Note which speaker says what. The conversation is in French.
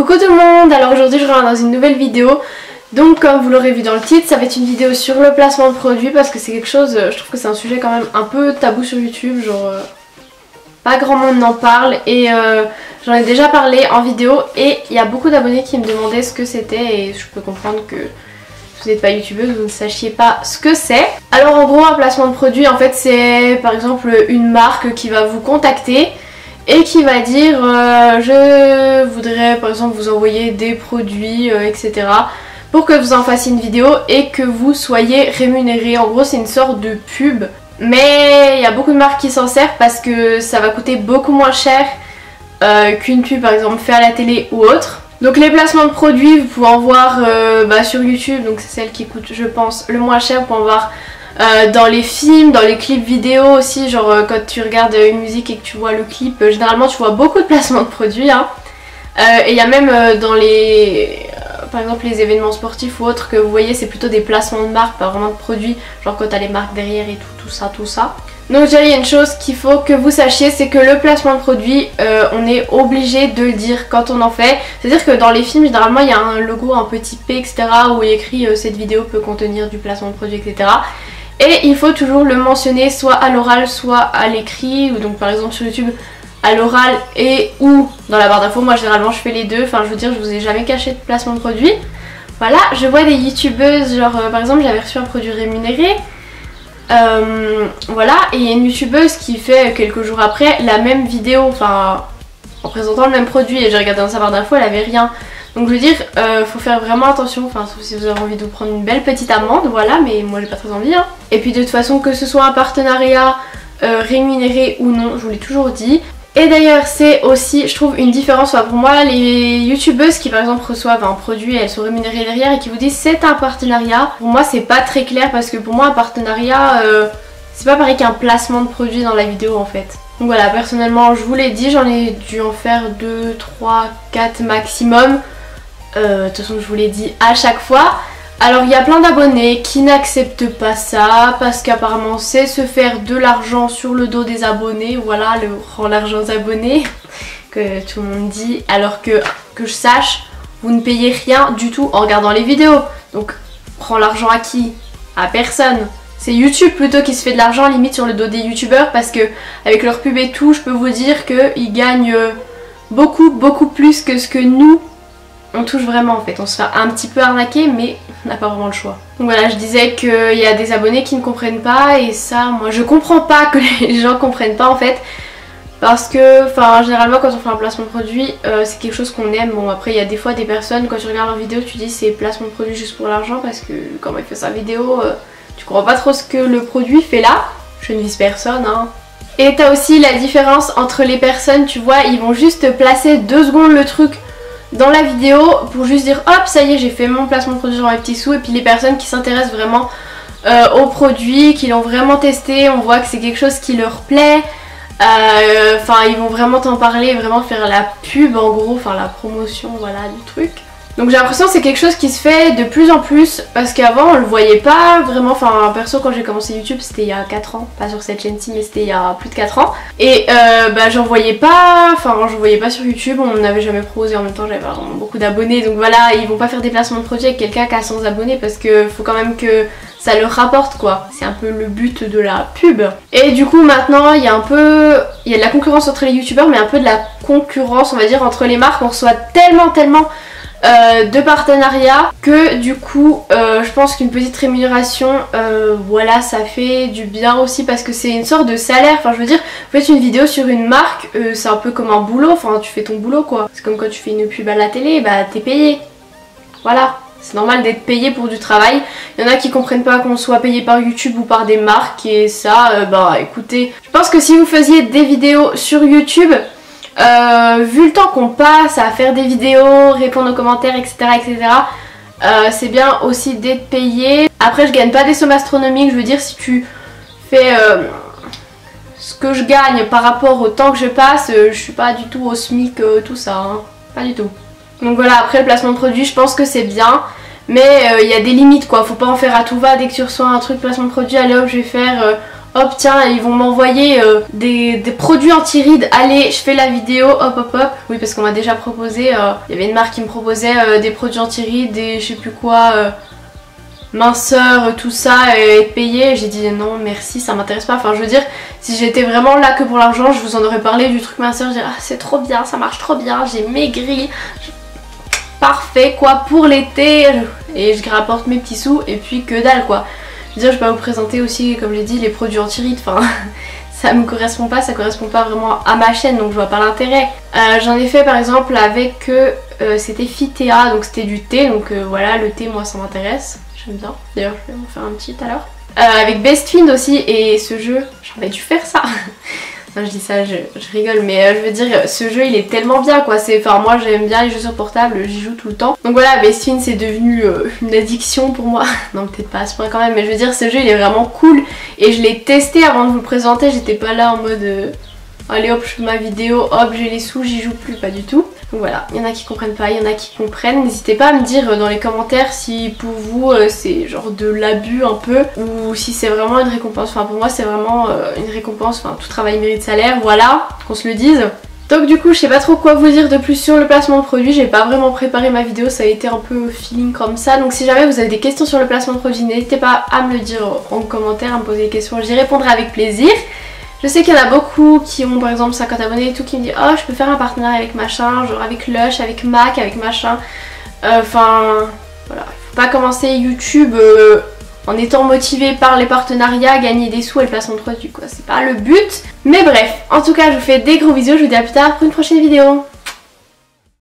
Speaker 1: Coucou tout le monde, alors aujourd'hui je reviens dans une nouvelle vidéo. Donc comme vous l'aurez vu dans le titre, ça va être une vidéo sur le placement de produits parce que c'est quelque chose, je trouve que c'est un sujet quand même un peu tabou sur YouTube, genre pas grand monde n'en parle et j'en ai déjà parlé en vidéo et il y a beaucoup d'abonnés qui me demandaient ce que c'était et je peux comprendre que si vous n'êtes pas youtubeuse, vous ne sachiez pas ce que c'est. Alors en gros un placement de produit en fait c'est par exemple une marque qui va vous contacter et qui va dire je voudrais par exemple vous envoyer des produits etc. pour que vous en fassiez une vidéo et que vous soyez rémunéré. En gros c'est une sorte de pub, mais il y a beaucoup de marques qui s'en servent parce que ça va coûter beaucoup moins cher qu'une pub par exemple fait à la télé ou autre. Donc les placements de produits vous pouvez en voir sur YouTube, donc c'est celle qui coûte je pense le moins cher. Vous pouvez en voir dans les films, dans les clips vidéo aussi, genre quand tu regardes une musique et que tu vois le clip, généralement tu vois beaucoup de placements de produits hein. Et il y a même dans les par exemple les événements sportifs ou autres que vous voyez c'est plutôt des placements de marque, pas vraiment de produits, genre quand t'as les marques derrière et tout ça. Donc je dirais il y a une chose qu'il faut que vous sachiez, c'est que le placement de produit on est obligé de le dire quand on en fait. C'est à dire que dans les films généralement il y a un logo, un petit P etc. où il est écrit cette vidéo peut contenir du placement de produit etc. Et il faut toujours le mentionner soit à l'oral soit à l'écrit, ou donc par exemple sur YouTube à l'oral et ou dans la barre d'infos. Moi généralement je fais les deux, enfin je veux dire je vous ai jamais caché de placement de produit. Voilà, je vois des youtubeuses genre par exemple j'avais reçu un produit rémunéré, voilà, et il y a une youtubeuse qui fait quelques jours après la même vidéo, enfin en présentant le même produit, et j'ai regardé dans sa barre d'infos, elle avait rien. Donc je veux dire, faut faire vraiment attention, enfin sauf si vous avez envie de vous prendre une belle petite amende, voilà, mais moi j'ai pas très envie hein. Et puis de toute façon que ce soit un partenariat rémunéré ou non, je vous l'ai toujours dit. Et d'ailleurs c'est aussi, je trouve, une différence, enfin, pour moi les youtubeuses qui par exemple reçoivent un produit et elles sont rémunérées derrière et qui vous disent c'est un partenariat, pour moi c'est pas très clair parce que pour moi un partenariat c'est pas pareil qu'un placement de produit dans la vidéo en fait. Donc voilà, personnellement je vous l'ai dit, j'en ai dû en faire 2, 3, 4 maximum. De toute façon je vous l'ai dit à chaque fois. Alors il y a plein d'abonnés qui n'acceptent pas ça parce qu'apparemment c'est se faire de l'argent sur le dos des abonnés. Voilà, le rend l'argent aux abonnés que tout le monde dit, alors que je sache vous ne payez rien du tout en regardant les vidéos. Donc rend l'argent à qui? À personne. C'est YouTube plutôt qui se fait de l'argent limite sur le dos des youtubeurs parce que avec leur pub et tout je peux vous dire qu'ils gagnent beaucoup plus que ce que nous on touche vraiment en fait. On se fait un petit peu arnaquer mais on n'a pas vraiment le choix. Donc voilà, je disais qu'il y a des abonnés qui ne comprennent pas et ça moi je comprends pas que les gens comprennent pas en fait. Parce que enfin généralement quand on fait un placement de produit c'est quelque chose qu'on aime. Bon après il y a des fois des personnes quand tu regardes leur vidéo tu dis c'est placement de produit juste pour l'argent parce que quand il fait sa vidéo tu comprends pas trop ce que le produit fait là. Je ne vise personne hein. Et t'as aussi la différence entre les personnes, tu vois, ils vont juste placer 2 secondes le truc dans la vidéo pour juste dire hop ça y est j'ai fait mon placement de produit sur mes petits sous, et puis les personnes qui s'intéressent vraiment au produit, qui l'ont vraiment testé, on voit que c'est quelque chose qui leur plaît, enfin ils vont vraiment t'en parler, vraiment faire la pub en gros, enfin la promotion voilà du truc. Donc j'ai l'impression que c'est quelque chose qui se fait de plus en plus parce qu'avant on le voyait pas vraiment, enfin perso quand j'ai commencé YouTube c'était il y a 4 ans, pas sur cette chaîne-ci mais c'était il y a plus de 4 ans et j'en voyais pas, enfin je voyais pas sur YouTube, on n'avait jamais proposé, en même temps j'avais vraiment beaucoup d'abonnés donc voilà, ils vont pas faire des placements de produits avec quelqu'un qui a 100 abonnés parce que faut quand même que ça leur rapporte quoi, c'est un peu le but de la pub. Et du coup maintenant il y a de la concurrence entre les youtubeurs mais un peu de la concurrence on va dire entre les marques, on reçoit tellement de partenariats que du coup je pense qu'une petite rémunération voilà ça fait du bien aussi parce que c'est une sorte de salaire. Enfin je veux dire vous faites une vidéo sur une marque c'est un peu comme un boulot, enfin tu fais ton boulot quoi, c'est comme quand tu fais une pub à la télé, bah t'es payé, voilà, c'est normal d'être payé pour du travail. Il y en a qui comprennent pas qu'on soit payé par YouTube ou par des marques et ça bah écoutez, je pense que si vous faisiez des vidéos sur YouTube vu le temps qu'on passe à faire des vidéos, répondre aux commentaires etc c'est bien aussi d'être payé. Après je gagne pas des sommes astronomiques, je veux dire si tu fais ce que je gagne par rapport au temps que je passe, je suis pas du tout au SMIC tout ça hein, pas du tout. Donc voilà, après le placement de produit je pense que c'est bien mais il y a des limites quoi, faut pas en faire à tout va. Dès que tu reçois un truc placement de produit, allez hop je vais faire hop tiens ils vont m'envoyer des produits anti-rides, allez je fais la vidéo, hop hop hop. Oui parce qu'on m'a déjà proposé, il y avait une marque qui me proposait des produits anti-rides, des je sais plus quoi, minceur, tout ça, et être payé. J'ai dit non merci, ça m'intéresse pas. Enfin je veux dire, si j'étais vraiment là que pour l'argent, je vous en aurais parlé du truc minceur, je dirais ah c'est trop bien, ça marche trop bien, j'ai maigri, parfait quoi pour l'été, et je rapporte mes petits sous et puis que dalle quoi. Je veux dire je peux vous présenter aussi comme j'ai dit les produits anti-rides, enfin ça me correspond pas, ça correspond pas vraiment à ma chaîne donc je vois pas l'intérêt. J'en ai fait par exemple avec c'était Fitea, donc c'était du thé, donc voilà le thé moi ça m'intéresse. J'aime bien, d'ailleurs je vais vous faire un petit tout à l'heure. Avec Best Find aussi, et ce jeu, j'aurais dû faire ça. Non je dis ça, je rigole, mais je veux dire ce jeu il est tellement bien quoi. Enfin moi j'aime bien les jeux sur portable, j'y joue tout le temps. Donc voilà, Best Find c'est devenu une addiction pour moi. Non peut-être pas à ce point quand même, mais je veux dire ce jeu il est vraiment cool. Et je l'ai testé avant de vous le présenter, j'étais pas là en mode allez hop je fais ma vidéo, hop j'ai les sous, j'y joue plus, pas du tout. Donc voilà, il y en a qui comprennent pas, il y en a qui comprennent. N'hésitez pas à me dire dans les commentaires si pour vous c'est genre de l'abus un peu, ou si c'est vraiment une récompense. Enfin pour moi c'est vraiment une récompense, enfin tout travail mérite salaire, voilà, qu'on se le dise. Donc du coup je sais pas trop quoi vous dire de plus sur le placement de produit, j'ai pas vraiment préparé ma vidéo, ça a été un peu feeling comme ça. Donc si jamais vous avez des questions sur le placement de produit, n'hésitez pas à me le dire en commentaire, à me poser des questions, j'y répondrai avec plaisir. Je sais qu'il y en a beaucoup qui ont par exemple 50 abonnés et tout qui me disent oh je peux faire un partenariat avec machin, genre avec Lush, avec Mac, avec machin. Enfin voilà, faut pas commencer YouTube en étant motivé par les partenariats, gagner des sous et le placement de produit quoi, c'est pas le but. Mais bref, en tout cas je vous fais des gros bisous, je vous dis à plus tard pour une prochaine vidéo.